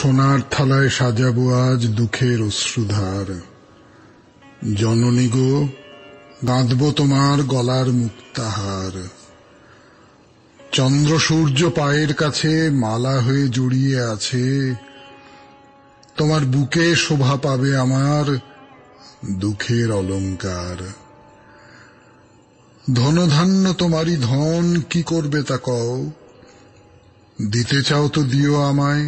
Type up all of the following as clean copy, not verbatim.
সোনার থালায় সাজাবো আজ দুঃখের অশ্রুধার। জননী গো, বাঁধব তোমার গলার মুক্তাহার। চন্দ্র সূর্য পায়ের কাছে মালা হয়ে জড়িয়ে আছে। তোমার বুকে শোভা পাবে আমার দুঃখের অলংকার। ধনধান্য তোমারই ধন, কি করবে তা কও। দিতে চাও তো দিও আমায়,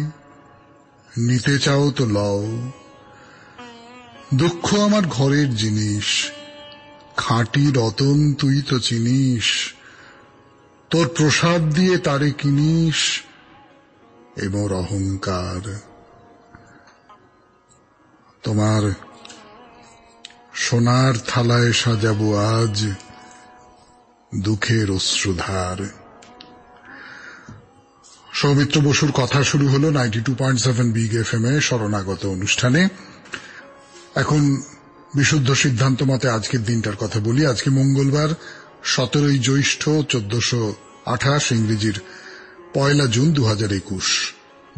নিতে চাও তো লও। দুঃখ আমার ঘরের জিনিস, খাঁটি রতন তুই তো চিনিস। তোর প্রসাদ দিয়ে তারে কিনিস এ মোর অহংকার। তোমার সোনার থালায় সাজাবো আজ দুঃখের অশ্রুধার। সৌমিত্র বসুর কথা শুরু হলো 92.7 বিগ এফএম এ শরণাগত অনুষ্ঠানে। এখন বিশুদ্ধ সিদ্ধান্ত মতে আজকের দিনটার কথা বলি। আজকে মঙ্গলবার 17 জ্যৈষ্ঠ 1428, ইংরেজির 1 জুন 2021,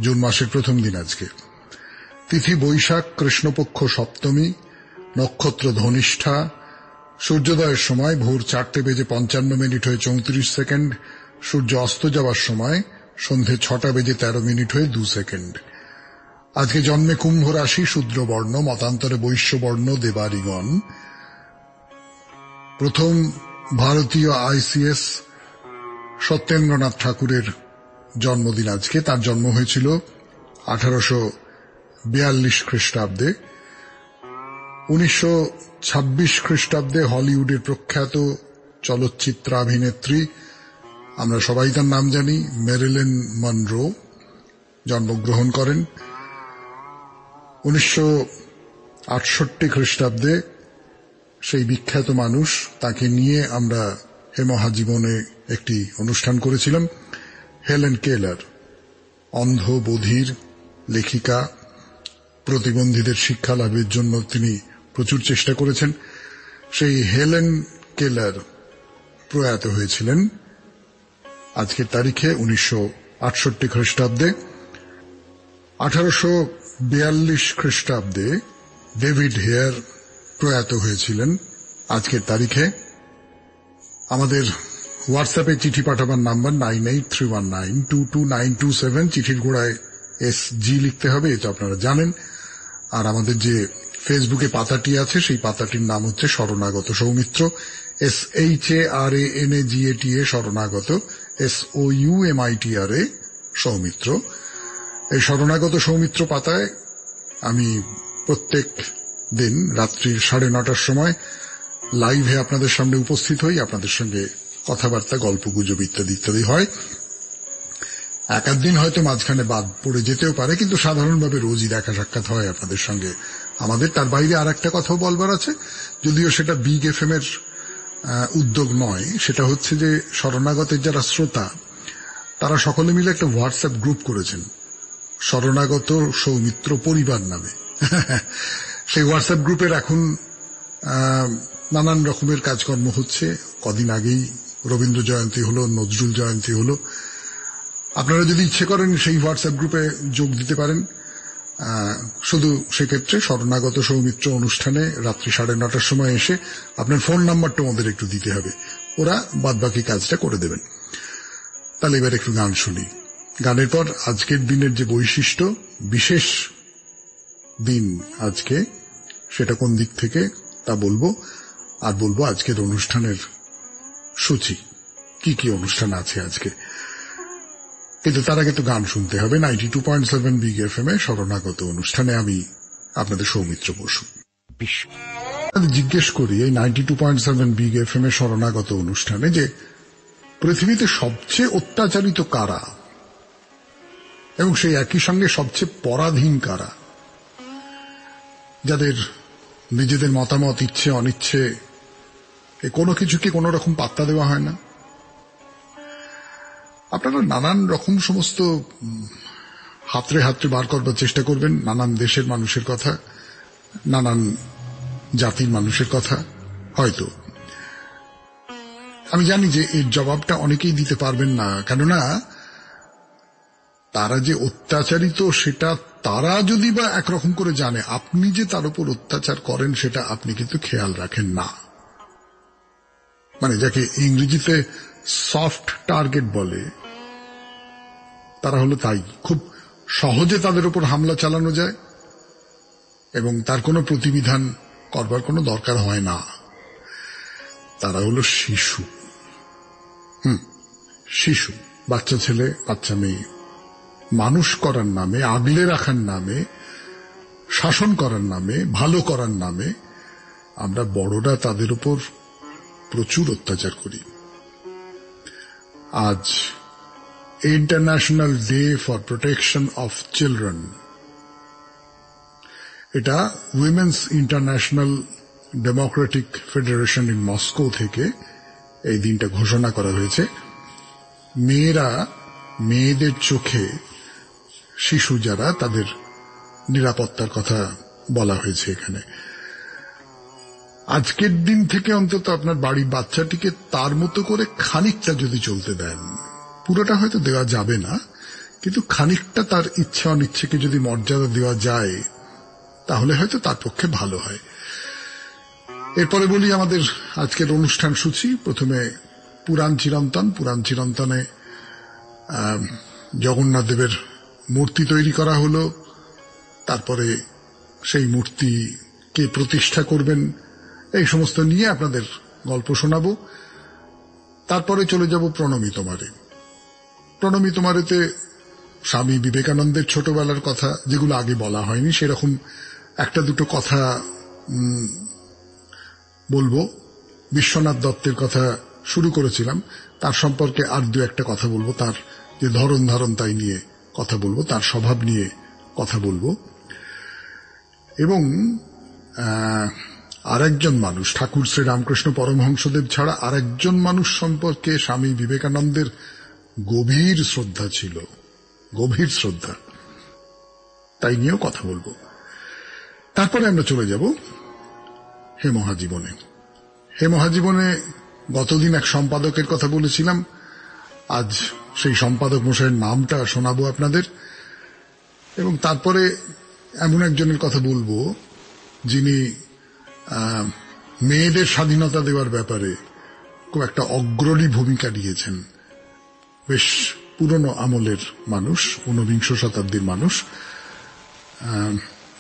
জুন মাসের প্রথম দিন আজকে। তিথি বৈশাখ, কৃষ্ণপক্ষ সপ্তমী, নক্ষত্র ধনিষ্ঠা। সূর্যোদয়ের সময় ভোর 4:55 হয়ে 34 সেকেন্ড। সূর্য অস্ত যাওয়ার সময় সন্ধে 6:13 হয়ে 2 সেকেন্ড। আজকে জন্মে কুম্ভ রাশি, শূদ্রবর্ণ, মতান্তরে বৈশ্যবর্ণ দেবারিগণ। প্রথম ভারতীয় আইসিএস সত্যেন্দ্রনাথ ঠাকুরের জন্মদিন আজকে। তার জন্ম হয়েছিল 1842 খ্রিস্টাব্দে। 1926 খ্রিস্টাব্দে হলিউডের প্রখ্যাত চলচ্চিত্রাভিনেত্রী, আমরা সবাই তার নাম জানি, মেরিলিন মনরো জন্মগ্রহণ করেন। 1968 খ্রিস্টাব্দে সেই বিখ্যাত মানুষ, তাকে নিয়ে আমরা হে মহাজীবনে একটি অনুষ্ঠান করেছিলাম। হেলেন কেলার, অন্ধ বধির লেখিকা, প্রতিবন্ধীদের শিক্ষা লাভের জন্য তিনি প্রচুর চেষ্টা করেছেন। সেই হেলেন কেলার প্রয়াত হয়েছিলেন আজকের তারিখে 1968 খ্রিস্টাব্দে। 1842 খ্রিস্টাব্দে ডেভিড হেয়ার প্রয়াত হয়েছিলেন আজকের তারিখে। আমাদের হোয়াটসঅ্যাপে চিঠি পাঠাবার নাম্বার 9831922927, চিঠির গোড়ায় SG লিখতে হবে, এটা আপনারা জানেন। আর আমাদের যে ফেসবুকে পাতাটি আছে সেই পাতাটির নাম হচ্ছে শরণাগত সৌমিত্র, SHARANAGATA শরণাগত, SOUMITRA সৌমিত্র। এই শরণাগত সৌমিত্র পাতায় আমি প্রত্যেক দিন রাত্রি 9:30টার সময় লাইভে আপনাদের সামনে উপস্থিত হই। আপনাদের সঙ্গে কথাবার্তা, গল্পগুজব ইত্যাদি ইত্যাদি হয়। এক দিন হয়তো মাঝখানে বাদ পড়ে যেতেও পারে, কিন্তু সাধারণভাবে রোজই দেখা সাক্ষাৎ হয় আপনাদের সঙ্গে আমাদের। তার বাইরে আর একটা কথাও বলবার আছে, যদিও সেটা বিগ এফএম এর উদ্যোগ নয়। সেটা হচ্ছে যে শরণাগতের যারা শ্রোতা, তারা সকলে মিলে একটা হোয়াটসঅ্যাপ গ্রুপ করেছেন শরণাগত সৌমিত্র পরিবার নামে। সেই হোয়াটসঅ্যাপ গ্রুপের এখন নানান রকমের কাজকর্ম হচ্ছে। কদিন আগেই রবীন্দ্র জয়ন্তী হলো, নজরুল জয়ন্তী হলো। আপনারা যদি ইচ্ছে করেন সেই হোয়াটসঅ্যাপ গ্রুপে যোগ দিতে পারেন। শুধু সেক্ষেত্রে শরণাগত সৌমিত্র অনুষ্ঠানে রাত্রি 9:30টার সময় এসে আপনার ফোন নাম্বারটা ওদের একটু দিতে হবে, ওরা বাদবাকি কাজটা করে দেবেন। তাহলে এবার একটু গান শুনি। গানের পর আজকের দিনের যে বৈশিষ্ট্য, বিশেষ দিন আজকে, সেটা কোন দিক থেকে তা বলবো। আর বলবো আজকের অনুষ্ঠানের সূচি, কি কি অনুষ্ঠান আছে আজকে। কিন্তু তার আগে তো গান শুনতে হবে। 92.7 বিগ এফএম এ শরণাগত অনুষ্ঠানে আমি আপনাদের সৌমিত্র বসু। জিজ্ঞেস করি এই 92.7 বিগ এফএম এ শরণাগত অনুষ্ঠানে যে পৃথিবীতে সবচেয়ে অত্যাচারিত কারা এবং সেই একই সঙ্গে সবচেয়ে পরাধীন কারা, যাদের নিজেদের মতামত, ইচ্ছে অনিচ্ছে কোনো কিছুকে কোনো রকম পাত্তা দেওয়া হয় না। আপনারা নানান রকম সমস্ত হাতড়ে হাতড়ে বার করবার চেষ্টা করবেন, নানান দেশের মানুষের কথা, নানান জাতির মানুষের কথা। হয়তো আমি জানি যে এর জবাবটা অনেকেই দিতে পারবেন না, কেননা তারা যে অত্যাচারিত সেটা তারা যদি বা একরকম করে জানে আপনি যে তার উপর অত্যাচার করেন সেটা আপনি কিন্তু খেয়াল রাখেন না, মানে যাকে ইংরেজিতে সফট টার্গেট বলে, তারা হলো তাই। খুব সহজে তাদের উপর হামলা চালানো যায় এবং তার কোনো প্রতিবিধান করবার কোনো দরকার হয় না। তারা হলো শিশু, শিশু, বাচ্চা ছেলে বাচ্চা মেয়ে। মানুষ করার নামে, আগলে রাখার নামে, শাসন করার নামে, ভালো করার নামে আমরা বড়রা তাদের উপর প্রচুর অত্যাচার করি। আজ international day for protection of children, এটা women's international democratic federation in Moscow থেকে এই দিনটা ঘোষণা করা হয়েছে। মেয়েদের চোখে শিশু যারা, তাদের নিরাপত্তার কথা বলা হয়েছে এখানে। আজকের দিন থেকে অন্তত আপনার বাড়ির বাচ্চাটিকে তার মতো করে খানিকটা যদি চলতে দেন, পুরোটা হয়তো দেওয়া যাবে না, কিন্তু খানিকটা তার ইচ্ছা অনিচ্ছেকে যদি মর্যাদা দেওয়া যায় তাহলে হয়তো তার পক্ষে ভালো হয়। এরপরে বলি আমাদের আজকের অনুষ্ঠান সূচি। প্রথমে পুরাণ চিরন্তন। পুরাণ চিরন্তনে জগন্নাথ দেবের মূর্তি তৈরি করা হলো, তারপরে সেই মূর্তিকে প্রতিষ্ঠা করবেন, এই সমস্ত নিয়ে আপনাদের গল্প শোনাবো। তারপরে চলে যাব প্রণমী তোমারে। প্রণমী তোমারেতে স্বামী বিবেকানন্দের ছোটবেলার কথা, যেগুলো আগে বলা হয়নি, সেরকম একটা দুটো কথা বলবো। বিশ্বনাথ দত্তের কথা শুরু করেছিলাম, তার সম্পর্কে আর দু একটা কথা বলবো। তার যে ধরন ধারণ তাই নিয়ে কথা বলবো, তার স্বভাব নিয়ে কথা বলবো। এবং আরেকজন মানুষ, ঠাকুর শ্রী রামকৃষ্ণ পরমহংসদেব ছাড়া আরেকজন মানুষ সম্পর্কে স্বামী বিবেকানন্দের গভীর শ্রদ্ধা ছিল, গভীর শ্রদ্ধা, তাই নিয়েও কথা বলবো। তারপরে আমরা চলে যাব হে মহাজীবনে। হে মহাজীবনে গতদিন এক সম্পাদকের কথা বলেছিলাম, আজ সেই সম্পাদক মশাইয়ের নামটা শোনাবো আপনাদের। এবং তারপরে এমন একজনের কথা বলবো যিনি মেয়েদের স্বাধীনতা দেওয়ার ব্যাপারে খুব একটা অগ্রণী ভূমিকা নিয়েছেন। বেশ পুরনো আমলের মানুষ, ঊনবিংশ শতাব্দীর মানুষ,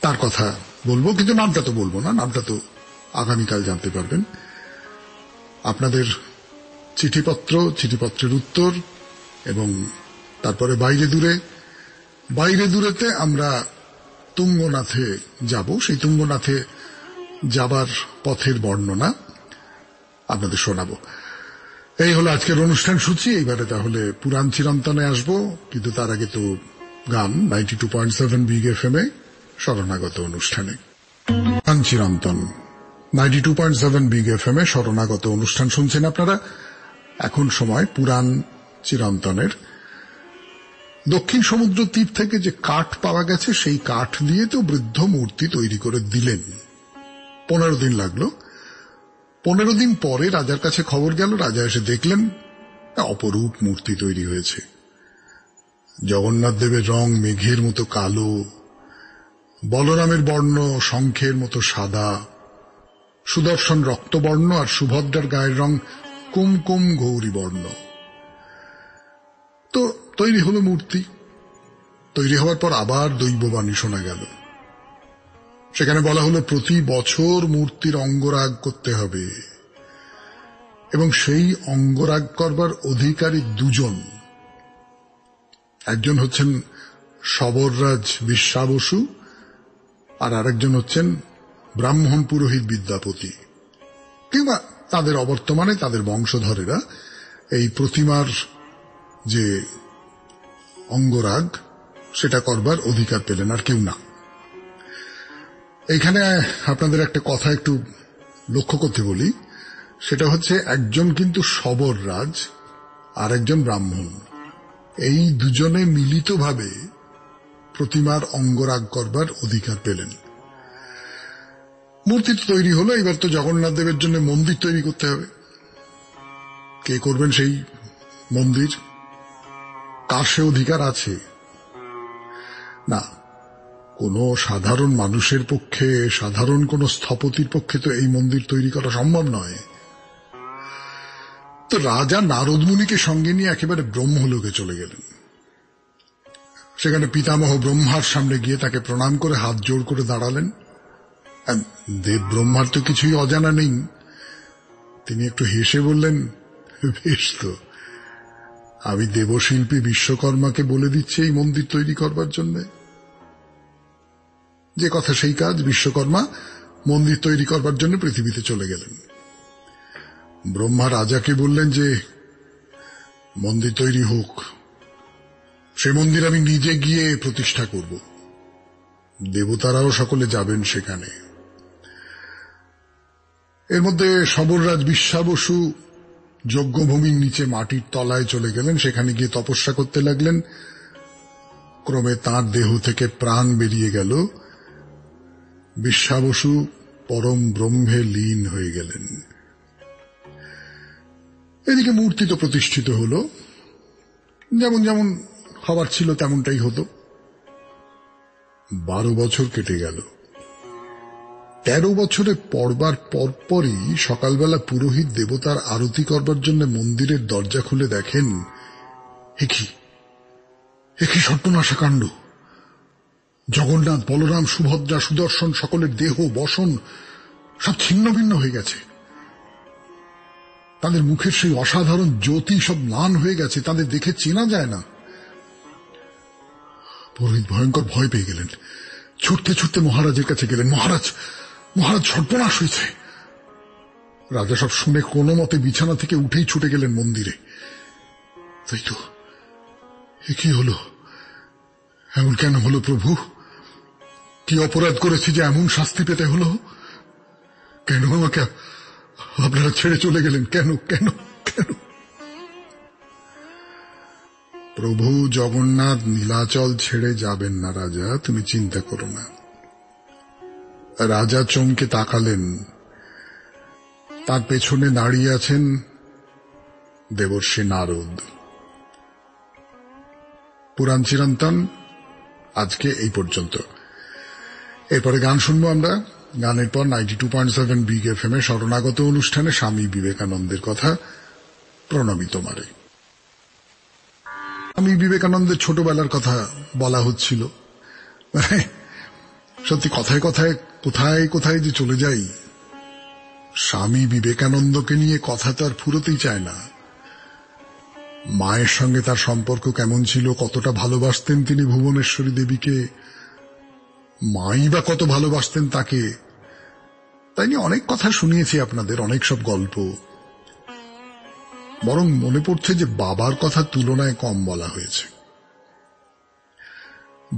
তার কথা বলবো। কিন্তু নামটা তো বলবো না, নামটা তো আগামীকাল জানতে পারবেন। আপনাদের চিঠিপত্র, চিঠিপত্রের উত্তর, এবং তারপরে বাইরে দূরেতে আমরা তুঙ্গনাথে যাব। সেই তুঙ্গনাথে যাবার পথের বর্ণনা আপনাদের শোনাবো। এই হলো আজকের অনুষ্ঠান সূচি। এইবারে তাহলে পুরাণ চিরন্তনে আসবো, কিন্তু তার আগে তো গান 92.7 বিগ এফএম এ শরণাগত অনুষ্ঠানে। পুরাণ চিরন্তন 92.7 বিগ এফএম এ শরণাগত অনুষ্ঠান শুনছেন আপনারা। এখন সময় পুরাণ চিরন্তনের। দক্ষিণ সমুদ্র তীর থেকে যে কাঠ পাওয়া গেছে, সেই কাঠ দিয়ে তো বৃদ্ধ মূর্তি তৈরি করে দিলেন। 15 দিন লাগলো। 15 দিন পরে রাজার কাছে খবর গেল, রাজা এসে দেখলেন অপরূপ মূর্তি তৈরি হয়েছে। জগন্নাথ দেবের রং মেঘের মতো কালো, বলরামের বর্ণ শঙ্খের মতো সাদা, সুদর্শন রক্তবর্ণ, আর সুভদ্রার গায়ের রং কুমকুম গৌরী বর্ণ। তো তৈরি হলো মূর্তি। তৈরি হওয়ার পর আবার দৈববাণী শোনা গেল। সেখানে বলা হলো প্রতি বছর মূর্তির অঙ্গরাগ করতে হবে, এবং সেই অঙ্গরাগ করবার অধিকারী দুজন। একজন হচ্ছেন শবররাজ বিশ্বাবসু, আর আরেকজন হচ্ছেন ব্রাহ্মণ পুরোহিত বিদ্যাপতি, কিংবা তাদের অবর্তমানে তাদের বংশধরেরা এই প্রতিমার যে অঙ্গরাগ সেটা করবার অধিকার পেলেন, আর কেউ না। এইখানে আপনাদের একটা কথা একটু লক্ষ্য করতে বলি, সেটা হচ্ছে একজন কিন্তু শবররাজ আর একজন ব্রাহ্মণ, এই দুজনে মিলিতভাবে প্রতিমার অঙ্গরাগ করবার অধিকার পেলেন। মূর্তি তৈরি হলো। এবার তো জগন্নাথ দেবের জন্য মন্দির তৈরি করতে হবে। কে করবেন সেই মন্দির? কার সে অধিকার আছে? না, কোনো সাধারণ মানুষের পক্ষে, সাধারণ কোন স্থপতির পক্ষে তো এই মন্দির তৈরি করা সম্ভব নয়। তো রাজা নারদ মুনিকে সঙ্গে নিয়ে একেবারে ব্রহ্মলোকে চলে গেলেন। সেখানে পিতামহ ব্রহ্মার সামনে গিয়ে তাকে প্রণাম করে হাত জোড় করে দাঁড়ালেন। দেব ব্রহ্মার তো কিছুই অজানা নেই। তিনি একটু হেসে বললেন, বেশ তো, আমি দেবশিল্পী বিশ্বকর্মাকে বলে দিচ্ছি এই মন্দির তৈরি করবার জন্য। যে কথা সেই কাজ, বিশ্বকর্মা মন্দির তৈরি করবার জন্য পৃথিবীতে চলে গেলেন। ব্রহ্মা রাজাকে বললেন যে মন্দির তৈরি হোক, সে মন্দির আমি নিজে গিয়ে প্রতিষ্ঠা করব, দেবতারাও সকলে যাবেন সেখানে। এর মধ্যে শবররাজ বিশ্বাবসু যজ্ঞভূমির নিচে মাটির তলায় চলে গেলেন, সেখানে গিয়ে তপস্যা করতে লাগলেন। ক্রমে তাঁর দেহ থেকে প্রাণ বেরিয়ে গেল, বিশ্বাবসু পরম ব্রহ্মে লীন হয়ে গেলেন। এদিকে মূর্তি তো প্রতিষ্ঠিত হল, যেমন যেমন হবার ছিল তেমনটাই হতো। 12 বছর কেটে গেল। 13 বছরে পড়বার পরপরই সকালবেলা পুরোহিত দেবতার আরতি করবার জন্য মন্দিরের দরজা খুলে দেখেন, একই সর্বনাশা কাণ্ড! জগন্নাথ, বলরাম, সুভদ্রা, সুদর্শন সকলের দেহ বসন সব ছিন্ন ভিন্ন হয়ে গেছে। তাদের মুখের সেই অসাধারণ জ্যোতি সব ম্লান হয়ে গেছে, তাদের দেখে চেনা যায় না। পুরোহিত ভয়ঙ্কর ভয় পেয়ে গেলেন, ছুটতে ছুটতে মহারাজের কাছে গেলেন। মহারাজ, সর্বনাশ হয়েছে। রাজা সব শুনে কোনো মতে বিছানা থেকে উঠেই ছুটে গেলেন মন্দিরে। তাই তো, এ কি হলো? এমন কেন হলো প্রভু? কি অপরাধ করেছি যে এমন শাস্তি পেতে হলো? কেন আমাকে আপনারা ছেড়ে চলে গেলেন? কেন কেন কেন? প্রভু জগন্নাথ নীলাচল ছেড়ে যাবেন না রাজা, তুমি চিন্তা করো না। রাজা চমকে তাকালেন। তার পেছনে দাঁড়িয়ে আছেন দেবর্ষি নারদ। পুরাণ চিরন্তন আজকে এই পর্যন্ত। এরপরে গান শুনবো আমরা। গানের পর 92.7 বিগ এফএম এ শরণাগত অনুষ্ঠানে স্বামী বিবেকানন্দের কথা, প্রণমী তোমারে। স্বামী বিবেকানন্দের ছোটবেলার কথা বলা হচ্ছিল। সত্যি কথায় কথায় কোথায় কোথায় যে চলে যাই। স্বামী বিবেকানন্দকে নিয়ে কথা তো আর ফুরোতেই চায় না। মায়ের সঙ্গে তার সম্পর্ক কেমন ছিল, কতটা ভালোবাসতেন তিনি ভুবনেশ্বরী দেবীকে, মাই বা কত ভালোবাসতেন তাকে, তাই নিয়ে অনেক কথা শুনিয়েছি আপনাদের, অনেক সব গল্প। বরং মনে পড়ছে যে বাবার কথা তুলনায় কম বলা হয়েছে।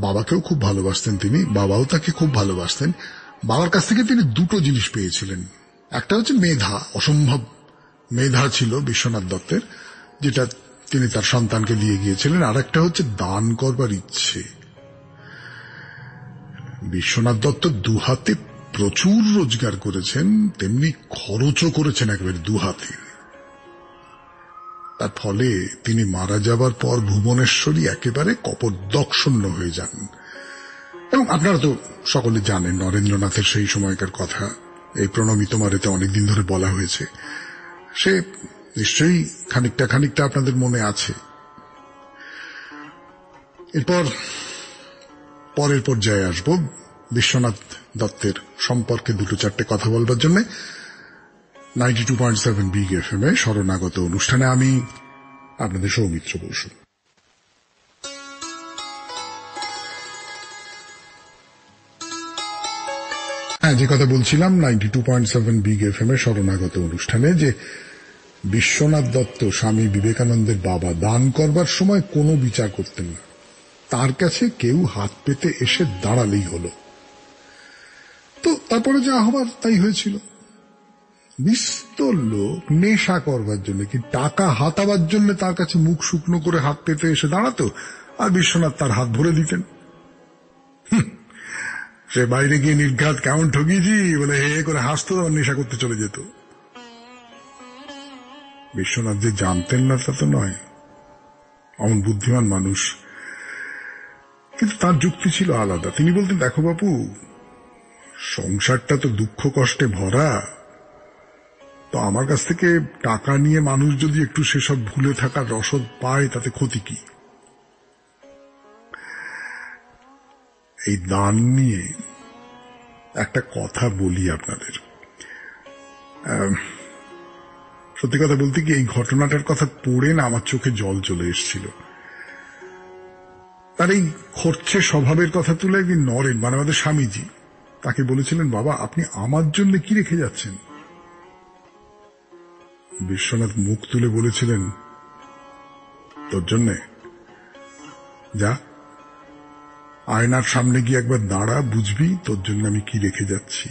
বাবাকেও খুব ভালোবাসতেন তিনি, বাবাও তাকে খুব ভালোবাসতেন। বাবার কাছ থেকে তিনি দুটো জিনিস পেয়েছিলেন। একটা হচ্ছে মেধা, অসম্ভব মেধা ছিল বিশ্বনাথ দত্তের, যেটা তিনি তার সন্তানকে দিয়ে গিয়েছিলেন। আর একটা হচ্ছে দান করবার ইচ্ছে। বিশ্বনাথ দত্ত দুহাতে প্রচুর রোজগার করেছেন, তেমনি খরচও করেছেন একেবারে দুহাতে। তার ফলে তিনি মারা যাবার পর ভুবনেশ্বরী একেবারে কপোদক্ষণ্য হয়ে যান। এবং আপনারা তো সকলে জানেন নরেন্দ্রনাথের সেই সময়কার কথা, এই প্রণমী তোমারেতে অনেকদিন ধরে বলা হয়েছে। সে নিশ্চয়ই খানিকটা খানিকটা আপনাদের মনে আছে। এরপর পরের পর্যায়ে আসব বিশ্বনাথ দত্তের সম্পর্কে দুটো চারটে কথা বলবার জন্য। 92.7 বিগ এফএম এ শরণাগত অনুষ্ঠানে আমি আপনাদের সৌমিত্র বসু। যে কথা বলছিলাম 92.7 বিগ এফএম এ শরণাগত অনুষ্ঠানে, যে বিশ্বনাথ দত্ত স্বামী বিবেকানন্দের বাবা দান করবার সময় কোনো বিচার করতেন না। তার কাছে কেউ হাত পেতে এসে দাঁড়ালেই হলো। তো তারপরে যা হবার তাই হয়েছিল। বিস্তর লোক নেশা করবার জন্য, কি টাকা হাতাবার জন্য তার কাছে মুখ শুকনো করে হাত পেতে এসে দাঁড়াতো, আর বিশ্বনাথ তার হাত ভরে দিতেন। সে বাইরে গিয়ে নির্ঘাত কেমন ঠকিয়েছি বলে হে করে হাসতো, আর নেশা করতে চলে যেত। বিশ্বনাথ যে জানতেন না তা তো নয়, অমন বুদ্ধিমান মানুষ। কিন্তু তার যুক্তি ছিল আলাদা। তিনি বলতেন, দেখো বাপু, সংসারটা তো দুঃখ কষ্টে ভরা, তো আমার কাছ থেকে টাকা নিয়ে মানুষ যদি একটু সেসব ভুলে থাকার রসদ পায় তাতে ক্ষতি কি? এই দান নিয়ে একটা কথা বলি আপনাদের। সত্যি কথা বলতে কি, এই ঘটনাটার কথা পড়ে না আমার চোখে জল চলে এসেছিল। তার এই খরচে স্বভাবের কথা তুলে একদিন নরেন, মানে আমাদের স্বামীজি, তাকে বলেছিলেন, বাবা আপনি আমার জন্য কি রেখে যাচ্ছেন? বিশ্বনাথ মুখ তুলে বলেছিলেন, তোর জন্যে? যা আয়নার সামনে গিয়ে একবার দাঁড়া, বুঝবি তোর জন্য আমি কি রেখে যাচ্ছি।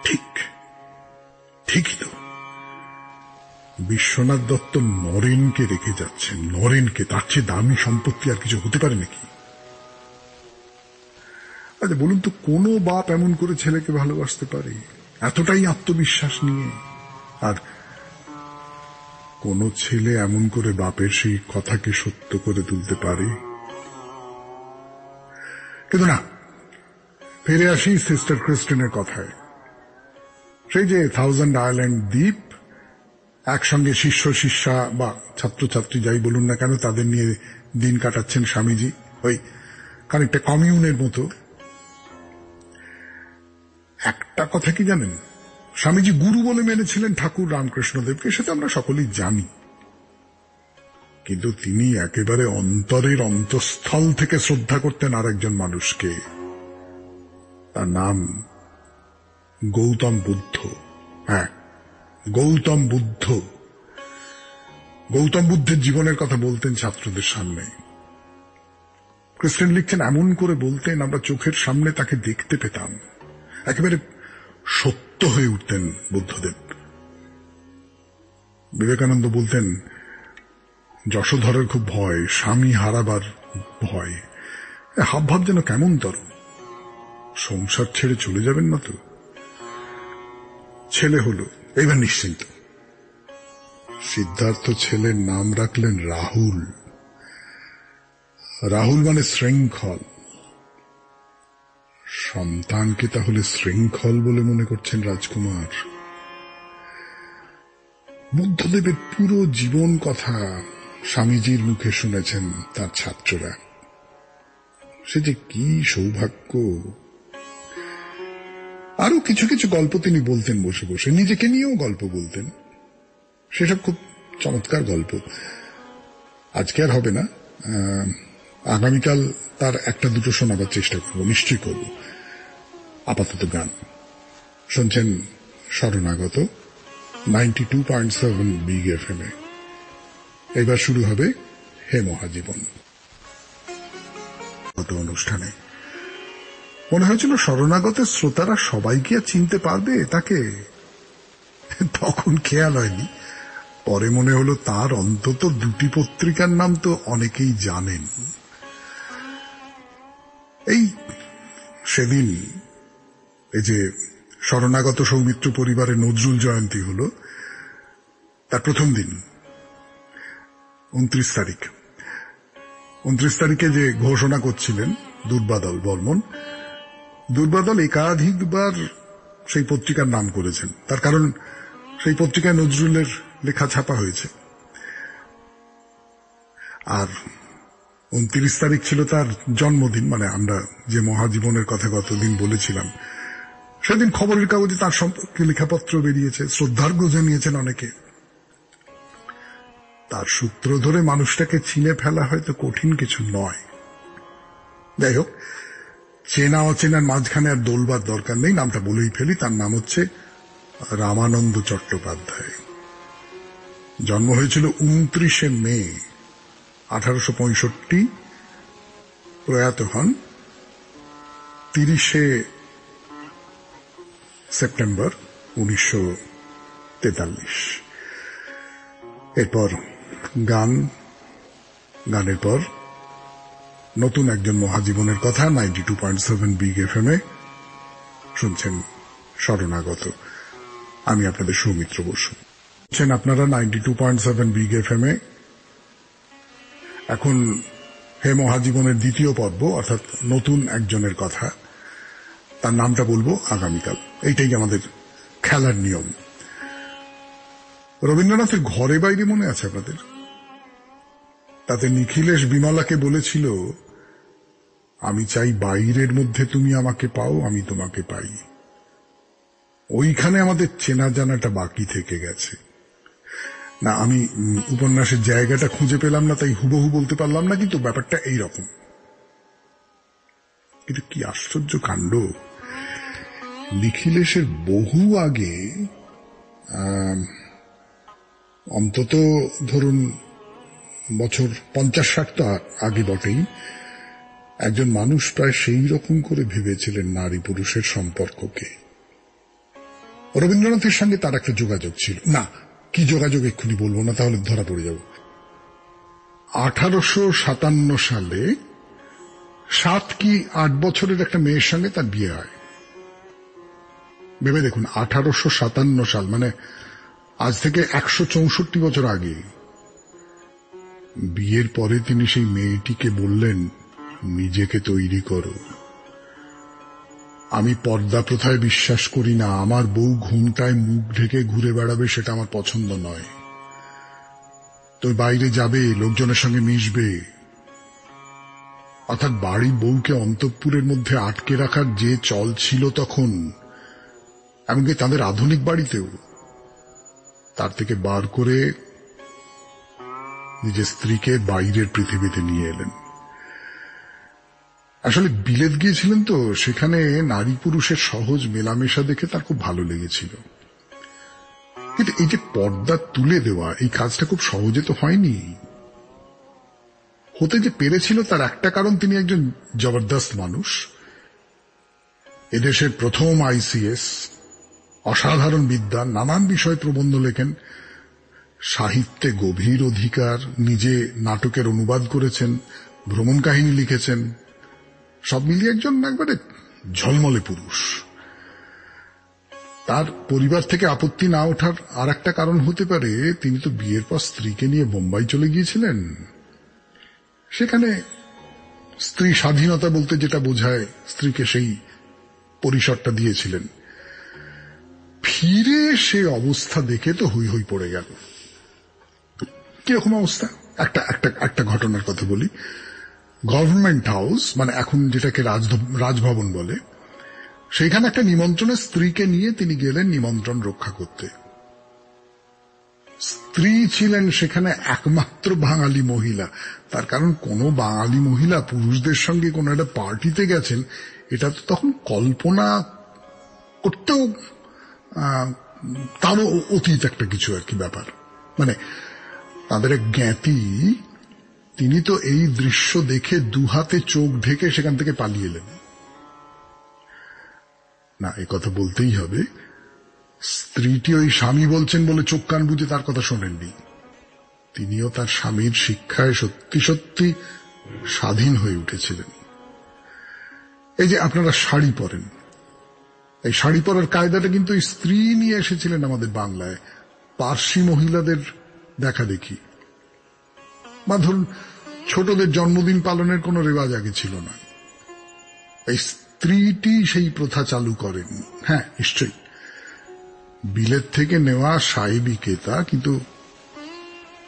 ঠিক, ঠিকই তো। বিশ্বনাথ দত্ত নরেনকে রেখে যাচ্ছেন। নরেনকে, তার চেয়ে দামি সম্পত্তি আর কিছু হতে পারে নাকি? আচ্ছা বলুন তো, কোন বাপ এমন করে ছেলেকে ভালোবাসতে পারে এতটাই আত্মবিশ্বাস নিয়ে? আর কোন ছেলে এমন করে বাপের সেই কথাকে সত্য করে তুলতে পারে? কিন্তু না, ফিরে আসি সিস্টার ক্রিস্টিনের কথায়। সেই যে 1000 আইল্যান্ড দ্বীপ, একসঙ্গে শিষ্য শিষ্যা বা ছাত্রছাত্রী যাই বলুন না কেন, তাদের নিয়ে দিন কাটাচ্ছেন স্বামীজি, ওই খানিকটা কমিউনের মতো। একটা কথা কি জানেন, স্বামীজি গুরু বলে মেনেছিলেন ঠাকুর রামকৃষ্ণদেবকে, সেটা আমরা সকলেই জানি। কিন্তু তিনি একেবারে অন্তরের অন্তঃস্থল থেকে শ্রদ্ধা করতেন আর একজন মানুষকে, তার নাম গৌতম বুদ্ধ। হ্যাঁ, গৌতম বুদ্ধ। গৌতম বুদ্ধের জীবনের কথা বলতেন ছাত্রদের সামনে। ক্রিস্টিয়ান লিখছেন, এমন করে বলতেন আমরা চোখের সামনে তাকে দেখতে পেতাম। একেবারে সত্য হয়ে উঠতেন বুদ্ধদেব। বিবেকানন্দ বলতেন, যশোধরের খুব ভয়, স্বামী হারাবার ভয়। হাবভাব যেন কেমন তর, সংসার ছেড়ে চলে যাবেন না তো? ছেলে হলো, এইবার নিশ্চিন্ত। সিদ্ধার্থ ছেলের নাম রাখলেন রাহুল। রাহুল মানে শৃঙ্খল। সন্তানকে তাহলে শৃঙ্খল বলে মনে করছেন রাজকুমার? বুদ্ধদেবের পুরো জীবন কথা স্বামীজির মুখে শুনেছেন তার ছাত্ররা। সে যে কি সৌভাগ্য! আরো কিছু কিছু গল্প তিনি বলতেন বসে বসে, নিজেকে নিয়েও গল্প বলতেন। সেসব খুব চমৎকার গল্প। আজকে আর হবে না, আগামীকাল তার একটা দুটো শোনাবার চেষ্টা করব, নিশ্চয়ই করব। আপাতত গান শুনছেন শরণাগত 92.7 বিগ এফএম এ। এবার শুরু হবে হে মহাজীবন। গত অনুষ্ঠানে মনে হয়েছিল শরণাগতের শ্রোতারা সবাই কি আর চিনতে পারবে তাকে। তখন খেয়াল হয়নি, পরে মনে হলো তার অন্তত দুটি পত্রিকার নাম তো অনেকেই জানেন। এই সেদিন এই যে শরণাগত সৌমিত্র পরিবারে নজরুল জয়ন্তী হল, তার প্রথম দিন 29 তারিখ। 29 তারিখে যে ঘোষণা করছিলেন দুর্বাদল বর্মন, দুর্বাদল একাধিকবার সেই পত্রিকার নাম করেছেন। তার কারণ সেই পত্রিকায় নজরুলের লেখা ছাপা হয়েছে। আর 29 তারিখ ছিল তার জন্মদিন, মানে আমরা যে মহাজীবনের কথা গতদিন বলেছিলাম, সেদিন খবরের কাগজে তার সম্পর্কে লেখাপত্র বেরিয়েছে, শ্রদ্ধার্ঘ্য জানিয়েছেন অনেকে। তার সূত্র ধরে মানুষটাকে চিনে ফেলা হয়তো কঠিন কিছু নয়। যাই হোক, চেনা অচেনার মাঝখানে আর দোলবার দরকার নেই, নামটা বলেই ফেলি। তার নাম হচ্ছে রামানন্দ চট্টোপাধ্যায়। জন্ম হয়েছিল 29শে মে 1865, প্রয়াত হন 30শে সেপ্টেম্বর 1943। এরপর গানের পর নতুন একজন মহাজীবনের কথা 92.7 বিগ এফএম এ শুনছেন শরণাগত। আমি আপনাদের সৌমিত্র বসু। আপনারা 92.7 বিগ এফএম এ। এখন হে মহাজীবনের দ্বিতীয় পর্ব, অর্থাৎ নতুন একজনের কথা। তার নামটা বলবো আগামীকাল। এইটাই আমাদের খেলার নিয়ম। রবীন্দ্রনাথের ঘরে বাইরে মনে আছে আপনাদের? তাতে নিখিলেশ বিমলাকে বলেছিল, আমি চাই বাইরের মধ্যে তুমি আমাকে পাও, আমি তোমাকে পাই। ওইখানে আমাদের চেনা জানাটা বাকি থেকে গেছে। না, আমি উপন্যাসের জায়গাটা খুঁজে পেলাম না, তাই হুবহু বলতে পারলাম না, কিন্তু ব্যাপারটা এইরকম। কিন্তু কি আশ্চর্য কাণ্ড, নিখিলেশের বহু আগে, অন্তত ধরুন বছর 50-60 তো আগে বটেই, একজন মানুষ প্রায় সেই রকম করে ভেবেছিলেন নারী পুরুষের সম্পর্ককে। রবীন্দ্রনাথের সঙ্গে তার একটা যোগাযোগ ছিল। না, কি যোগাযোগ এক্ষুনি বলবো না, তাহলে ধরা পড়ে যাব। 1857 সালে 7 কি 8 বছরের একটা মেয়ের সঙ্গে তার বিয়ে হয়। ভেবে দেখুন, 1857 সাল, মানে আজ থেকে 164 বছর আগে। বিয়ের পরে তিনি সেই মেয়েটিকে বললেন, নিজেকে তৈরি করো, আমি পর্দা প্রথায় বিশ্বাস করি না, আমার বউ ঘুমটায় মুখ ঢেকে ঘুরে বেড়াবে সেটা আমার পছন্দ নয়। তো বাইরে যাবে, লোকজনের সঙ্গে মিশবে। অর্থাৎ বাড়ির বউকে অন্তঃপুরের মধ্যে আটকে রাখার যে চল ছিল তখন, এমনকি তাদের আধুনিক বাড়িতেও, তার থেকে বার করে নিজের স্ত্রীকে বাইরের পৃথিবীতে নিয়ে এলেন। আসলে বিলেত গিয়েছিলেন তো, সেখানে নারী পুরুষের সহজ মেলামেশা দেখে তার খুব ভালো লেগেছিল। কিন্তু এই যে পর্দা তুলে দেওয়া, এই কাজটা খুব সহজে তো হয়নি। হতে যে পেরেছিল তার একটা কারণ, তিনি একজন জবরদস্ত মানুষ, এদেশের প্রথম ICS, অসাধারণ বিদ্যা, নানান বিষয়ে প্রবন্ধ লেখেন, সাহিত্যে গভীর অধিকার, নিজে নাটকের অনুবাদ করেছেন, ভ্রমণ কাহিনী লিখেছেন, সব মিলিয়ে একজন একবারে ঝলমলে পুরুষ। তার পরিবার থেকে আপত্তি না ওঠার আর একটা কারণ হতে পারে, তিনি তো বিয়ের পর স্ত্রীকে নিয়ে বোম্বাই চলে গিয়েছিলেন। সেখানে স্ত্রী স্বাধীনতা বলতে যেটা বোঝায়, স্ত্রীকে সেই পরিসরটা দিয়েছিলেন। ফিরে সে অবস্থা দেখে তো হই হই পড়ে গেল। কিরকম অবস্থা? একটা ঘটনার কথা বলি। গভর্নমেন্ট হাউস, মানে এখন যেটাকে রাজভবন বলে, সেইখানে একটা নিমন্ত্রণে স্ত্রীকে নিয়ে তিনি গেলেন নিমন্ত্রণ রক্ষা করতে। স্ত্রী ছিলেন সেখানে একমাত্র বাঙালি মহিলা। তার কারণ, কোন বাঙালি মহিলা পুরুষদের সঙ্গে কোন একটা পার্টিতে গেছেন, এটা তো তখন কল্পনা করতেও তারও অতীত একটা কিছু আর কি ব্যাপার। মানে তাদের এক জ্ঞাতি, তিনি তো এই দৃশ্য দেখে দুহাতে চোখ ঢেকে সেখান থেকে পালিয়ে এলেন। না, এ কথা বলতেই হবে, স্ত্রীটি ওই স্বামী বলছেন বলে চোখ কান বুঝে তার কথা শোনেননি। তিনিও তার স্বামীর শিক্ষায় সত্যি সত্যি স্বাধীন হয়ে উঠেছিলেন। এই যে আপনারা শাড়ি পরেন, এই শাড়ি পরার কায়দাটা কিন্তু এই স্ত্রী নিয়ে এসেছিলেন আমাদের বাংলায়, পার্সি মহিলাদের দেখা দেখি। বা ধরুন, ছোটদের জন্মদিন পালনের কোনো রেওয়াজ আগে ছিল না, এই স্ত্রীটি সেই প্রথা চালু করেন। হ্যাঁ, নিশ্চয়ই বিলেত থেকে নেওয়া সাহেবী কেতা, কিন্তু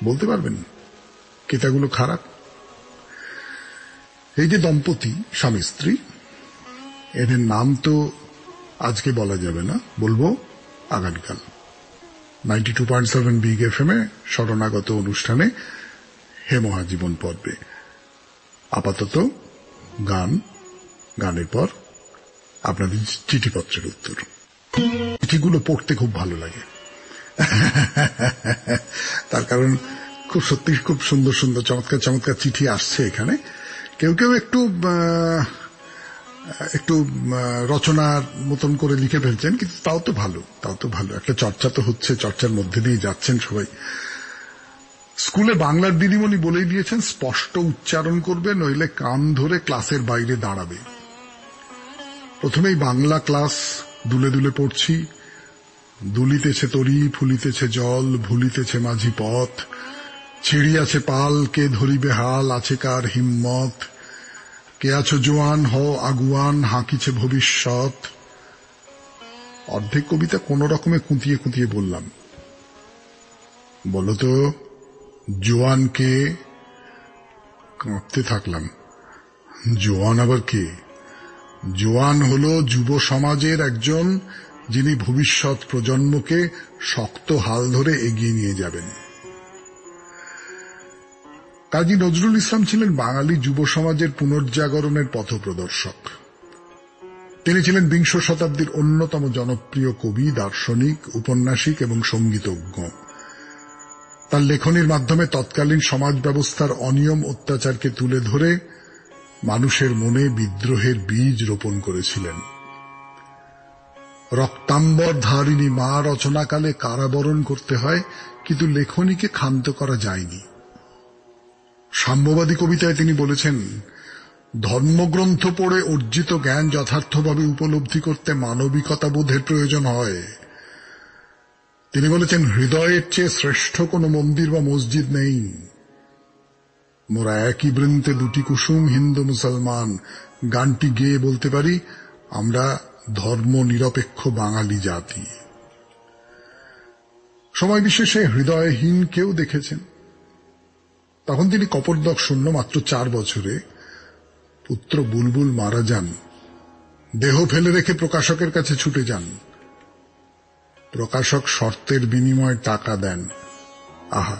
বলতে পারবেন কেতাগুলো খারাপ? এই যে দম্পতি, স্বামী স্ত্রী, এদের নাম তো আজকে বলা যাবে না, বলবো আগামীকাল 92.7 বিগ FM এ শরণাগত অনুষ্ঠানে হে মহাজীবন পর্বে। আপাতত গানের পর আপনাদের চিঠিপত্রের উত্তর। চিঠিগুলো পড়তে খুব ভালো লাগে, তার কারণ খুব সত্যি খুব সুন্দর সুন্দর চমৎকার চমৎকার চিঠি আসছে এখানে। কেউ কেউ একটু রচনার মতন করে লিখে ফেলছেন, কিন্তু তাও তো ভালো, একটা চর্চা তো হচ্ছে, চর্চার মধ্যে দিয়ে যাচ্ছেন সবাই। স্কুলে বাংলার দিদিমণি বলেই দিয়েছেন, স্পষ্ট উচ্চারণ করবে, নইলে কান ধরে ক্লাসের বাইরে দাঁড়াবে। প্রথমেই বাংলা ক্লাস দুলে দুলে পড়ছি। দুলিতেছে তরি, ফুলিতেছে জল, ভুলিতেছে মাঝি পথ, ছিড়িয়াছে পাল, কে ধরিবে হাল, আছে কার হিম্মত, কে আছো জোয়ান, হও আগুয়ান, হাঁকিছে ভবিষ্যৎ। অর্ধেক কবিতা কোন রকমে কুঁতিয়ে কুঁতিয়ে বললাম। বলো তো জোয়ান কে? কাঁপতে থাকলাম। জোয়ান আবার কে? জোয়ান হলো যুব সমাজের একজন, যিনি ভবিষ্যৎ প্রজন্মকে শক্ত হাল ধরে এগিয়ে নিয়ে যাবেন। কাজী নজরুল ইসলাম ছিলেন বাঙালি যুব সমাজের পুনর্জাগরণের পথপ্রদর্শক। তিনি ছিলেন বিংশ শতাব্দীর অন্যতম জনপ্রিয় কবি, দার্শনিক, উপন্যাসিক এবং সঙ্গীতজ্ঞ। তার লেখনীর মাধ্যমে তৎকালীন সমাজ ব্যবস্থার অনিয়ম অত্যাচারকে তুলে ধরে মানুষের মনে বিদ্রোহের বীজ রোপণ করেছিলেন। রক্তাম্বর ধারিণী মা রচনাকালে কারাবরণ করতে হয়, কিন্তু লেখনীকে ক্ষান্ত করা যায়নি। সাম্যবাদী কবিতায় তিনি বলেছেন, ধর্মগ্রন্থ পড়ে অর্জিত জ্ঞান যথার্থভাবে উপলব্ধি করতে মানবিকতা বোধের প্রয়োজন হয়। তিনি বলেছেন, হৃদয়ের চেয়ে শ্রেষ্ঠ কোনো মন্দির বা মসজিদ নেই। মোরা একই বৃন্তে দুটি কুসুম, হিন্দু মুসলমান, গানটি গেয়ে বলতে পারি আমরা ধর্ম নিরপেক্ষ বাঙালি জাতি। সময় বিশেষে হৃদয়হীন কেউ দেখেছেন। তখন তিনি কপর্দক শূন্য, মাত্র 4 বছরে। পুত্র বুলবুল মারা যান। দেহ ফেলে রেখে প্রকাশকের কাছে ছুটে যান। প্রকাশক শর্তের বিনিময়ে টাকা দেন। আহা,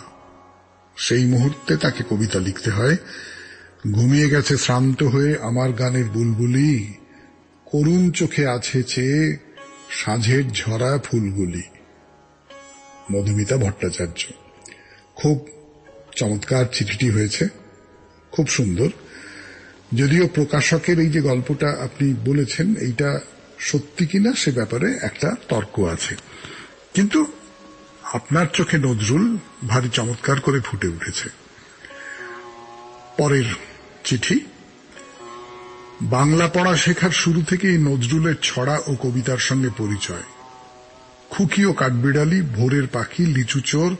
সেই মুহূর্তে তাকে কবিতা লিখতে হয়। ঘুমিয়ে গেছে শ্রান্ত হয়ে আমার গানের বুলবুলি, করুণ চোখে আছে চেয়ে সাঁঝের ঝরা ফুলগুলি। মধুমিতা ভট্টাচার্য। খুব চমৎকার চিঠিটি হয়েছে, খুব সুন্দর। যদিও প্রকাশকের এই যে গল্পটা আপনি বলেছেন, এইটা সত্যি কিনা সে ব্যাপারে একটা তর্ক আছে, কিন্তু আপনার চোখে নজরুল ভারী চমৎকার করে ফুটে উঠেছে। পরের চিঠি। বাংলা পড়া শেখার শুরু থেকেই নজরুলের ছড়া ও কবিতার সঙ্গে পরিচয়। খুকি ও কাঠবিড়ালি, ভোরের পাখি, লিচু চোর,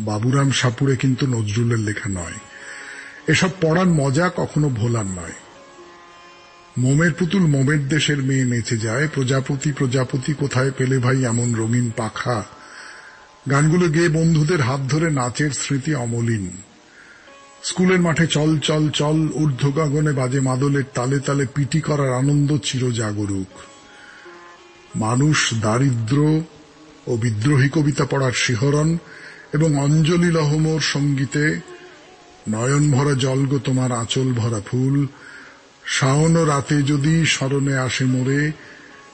বাবুরাম সাপুড়ে কিন্তু নজরুলের লেখা নয়। এসব পড়ার মজা কখনো ভোলার নয়। মোমের পুতুল, মোমের দেশের মেয়ে নেচে যায়, প্রজাপতি প্রজাপতি কোথায় পেলে ভাই এমন রঙিন পাখা, গানগুলো গেয়ে বন্ধুদের হাত ধরে নাচের স্মৃতি অমলিন। স্কুলের মাঠে চল চল চল, ঊর্ধ্ব গগনে বাজে মাদলের তালে তালে, পিটি করার আনন্দ চিরজাগরুক। মানুষ দারিদ্র ও বিদ্রোহী কবিতা পড়ার শিহরণ এবং অঞ্জলি লহমোর সঙ্গীতে নয়ন ভরা জলগো তোমার আঁচল ভরা ফুল, শাওন রাতে যদি স্মরণে আসে মোরে,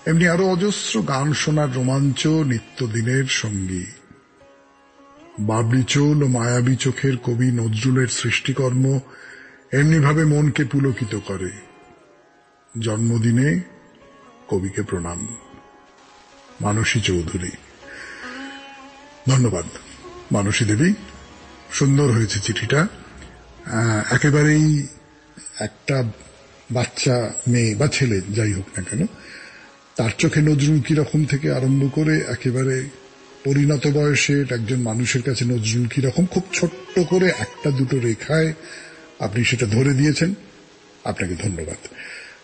এমনি আরো অজস্র গান শোনার রোমাঞ্চ নিত্যদিনের সঙ্গী। বাবলি চোল ও মায়াবী চোখের কবি নজরুলের সৃষ্টিকর্ম এমনিভাবে মনকে পুলকিত করে। জন্মদিনে কবিকে প্রণাম। মানসী চৌধুরী। ধন্যবাদ মানসী দেবী, সুন্দর হয়েছে চিঠিটা। একেবারেই একটা বাচ্চা মেয়ে বা ছেলে যাই হোক না কেন, তার চোখে নজরুল কিরকম থেকে আরম্ভ করে একেবারে পরিণত বয়সের একজন মানুষের কাছে নজরুল কিরকম, খুব ছোট্ট করে একটা দুটো রেখায় আপনি সেটা ধরে দিয়েছেন। আপনাকে ধন্যবাদ।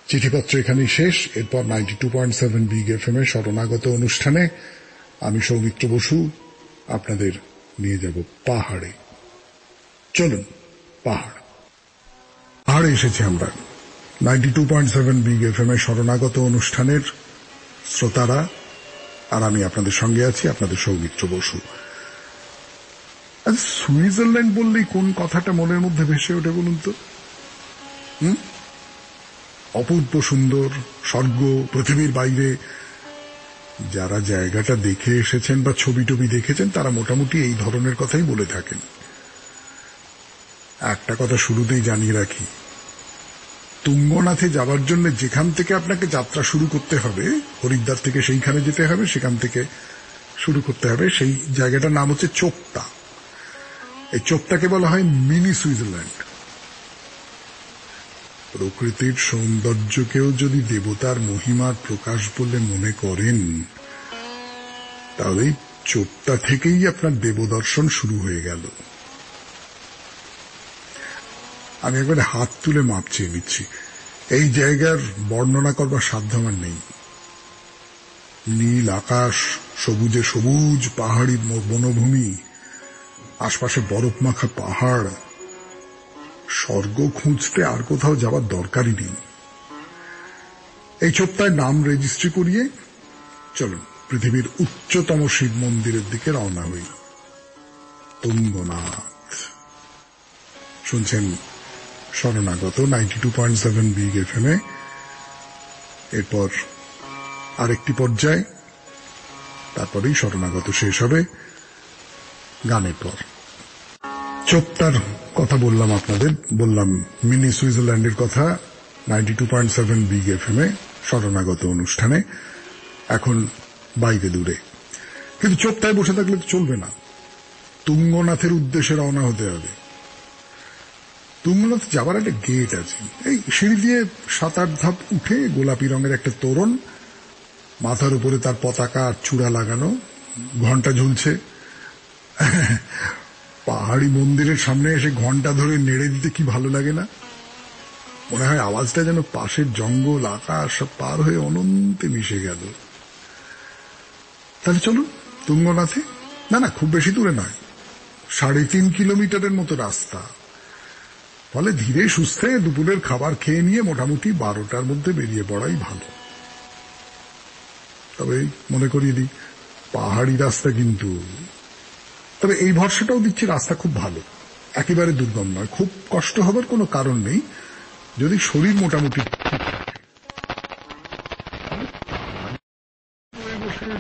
চিঠিপত্র এখানেই শেষ। এরপর 92.7 বিগ এফএম এর শরণাগত অনুষ্ঠানে আমি সৌমিত্র বসু আপনাদের নিয়ে যাব পাহাড়ে। চলুন পাহাড়ে এসেছি আমরা। 92.7 বিগ এফএম এর শরণাগত অনুষ্ঠানের শ্রোতারা আর আমি আপনাদের সঙ্গে আছি, আপনাদের সৌমিত্র বসু। সুইজারল্যান্ড বললেই কোন কথাটা মনের মধ্যে ভেসে ওঠে বলুন তো? অপূর্ব সুন্দর স্বর্গ, পৃথিবীর বাইরে। যারা জায়গাটা দেখে এসেছেন বা ছবি টবি দেখেছেন তারা মোটামুটি এই ধরনের কথাই বলে থাকেন। একটা কথা শুরুতেই জানিয়ে রাখি, তুঙ্গনাথে যাবার জন্য যেখান থেকে আপনাকে যাত্রা শুরু করতে হবে, হরিদ্বার থেকে সেইখানে যেতে হবে, সেখান থেকে শুরু করতে হবে, সেই জায়গাটার নাম হচ্ছে চোপতা। এই চোপতাকে বলা হয় মিনি সুইজারল্যান্ড। প্রকৃতির সৌন্দর্যকেও যদি দেবতার মহিমার প্রকাশ বলে মনে করেন, তাহলে চোপটা থেকেই আপনার দেবদর্শন শুরু হয়ে গেল। আমি একবারে হাত তুলে মাপ চেয়ে নিচ্ছি, এই জায়গার বর্ণনা করবার সাধ্য আমার নেই। নীল আকাশ, সবুজে সবুজ পাহাড়ি বনভূমি, আশপাশে বরফ মাখা পাহাড়, স্বর্গ খুঁজতে আর কোথাও যাবার দরকারই নেই। এই চোপটায় নাম রেজিস্ট্রি করিয়ে চলুন পৃথিবীর উচ্চতম শিব মন্দিরের দিকে রওনা হই, তুঙ্গনাথ। শুনছেন শরণাগত 92.7 বিগ FM এ। এরপর আরেকটি পর্যায়, তারপরেই শরণাগত শেষ হবে গানের পর। চোপটার কথা বললাম আপনাদের, বললাম মিনি সুইজারল্যান্ডের কথা 92.7 বিগ FM এ শরণাগত অনুষ্ঠানে। এখন বাইরে দূরে, কিন্তু চোপটায় বসে থাকলে তো চলবে না, তুঙ্গনাথের উদ্দেশ্যে রওনা হতে হবে। তুঙ্গনাথ যাবার একটা গেট আছে, এই সিঁড়ি দিয়ে 7-8 ধাপ উঠে গোলাপি রঙের একটা তোরণ, মাথার উপরে তার পতাকা আর চূড়া লাগানো, ঘন্টা ঝুলছে। পাহাড়ি মন্দিরের সামনে এসে ঘন্টা ধরে নেড়ে দিতে কি ভালো লাগে না? মনে হয় আওয়াজটা যেন পাশের জঙ্গল আকাশ পার হয়ে অনন্তে মিশে গেল। তাহলে চলুন তুঙ্গনাথে। না, খুব বেশি দূরে নয়, 3.5 কিলোমিটারের মতো রাস্তা। ফলে ধীরে সুস্থে দুপুরের খাবার খেয়ে নিয়ে মোটামুটি 12টার মধ্যে বেরিয়ে পড়াই ভালো। তবে মনে করিয়ে দিই, পাহাড়ি রাস্তা কিন্তু, তবে এই ভরসাটাও দিচ্ছি রাস্তা খুব ভালো, একেবারে দুর্গম নয়। খুব কষ্ট হবার কোনো কারণ নেই যদি শরীর মোটামুটি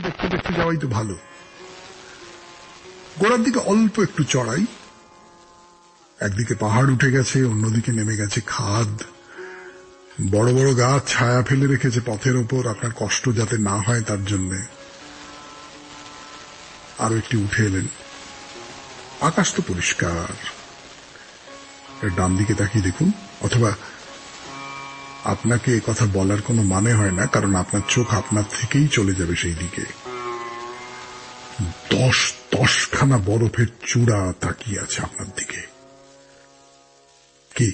দেখতে দেখতে যাওয়াই তো ভালো। গোড়ার দিকে অল্প একটু চড়াই, একদিকে পাহাড় উঠে গেছে, অন্যদিকে নেমে গেছে খাদ। বড় বড় গাছ ছায়া ফেলে রেখেছে পথের ওপর, আপনার কষ্ট যাতে না হয় তার জন্য। আরো একটি উঠে এলেন, আকাশ তো পরিষ্কার। ডান দিকে তাকিয়ে দেখুন, অথবা আপনাকে কথা বলার কোনো মানে হয় না, কারণ আপনার চোখ আপনার থেকেই চলে যাবে সেই দিকে। 10খানা বরফের চূড়া তাকিয়ে আছে আপনার দিকে। কি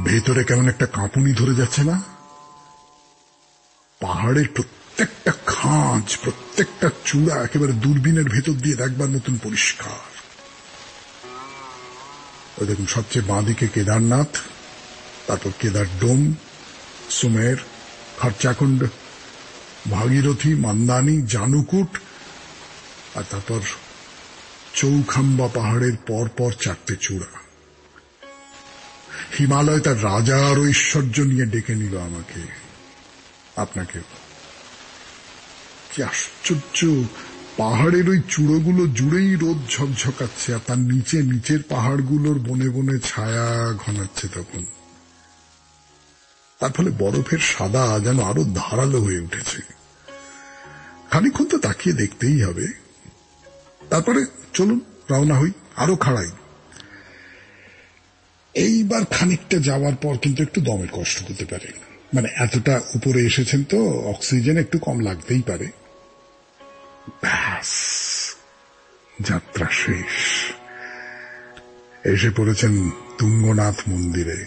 ভেতরে কেমন একটা কাঁপুনি ধরে যাচ্ছে না? পাহাড়ের প্রত্যেকটা খাঁজ, প্রত্যেকটা চূড়া একেবারে দূরবীনের ভেতর দিয়ে দেখবার মতন পরিষ্কার। ওই দেখুন, সবচেয়ে বাঁদিকে কেদারনাথ, তারপর কেদার ডোম, সুমের, খরচাকুণ্ড, ভাগীরথী, মন্দানি, জানুকুট, আর তারপর চৌখাম্বা পাহাড়ের পরপর 4টে চূড়া। হিমালয় তার রাজার ঐশ্বর্য নিয়ে ডেকে নিল আমাকে, আপনাকে। কি আশ্চর্য! পাহাড়ের ওই চূড়োগুলো জুড়েই রোদ ঝকঝকাচ্ছে, আর তার নিচের পাহাড়গুলোর বনে বনে ছায়া ঘনাচ্ছে তখন। তার ফলে বরফের সাদা যেন আরো ধারালো হয়ে উঠেছে। খানিকক্ষণ তো তাকিয়ে দেখতেই হবে, তারপরে চলুন রওনা হই, আরো খাড়াই। এইবার খানিকটা যাওয়ার পর কিন্তু একটু দমের কষ্ট হতে পারে, মানে এতটা উপরে এসেছেন তো অক্সিজেন একটু কম লাগতেই পারে। ব্যাস, যাত্রা শেষ। এসে পড়েছেন তুঙ্গনাথ মন্দিরে।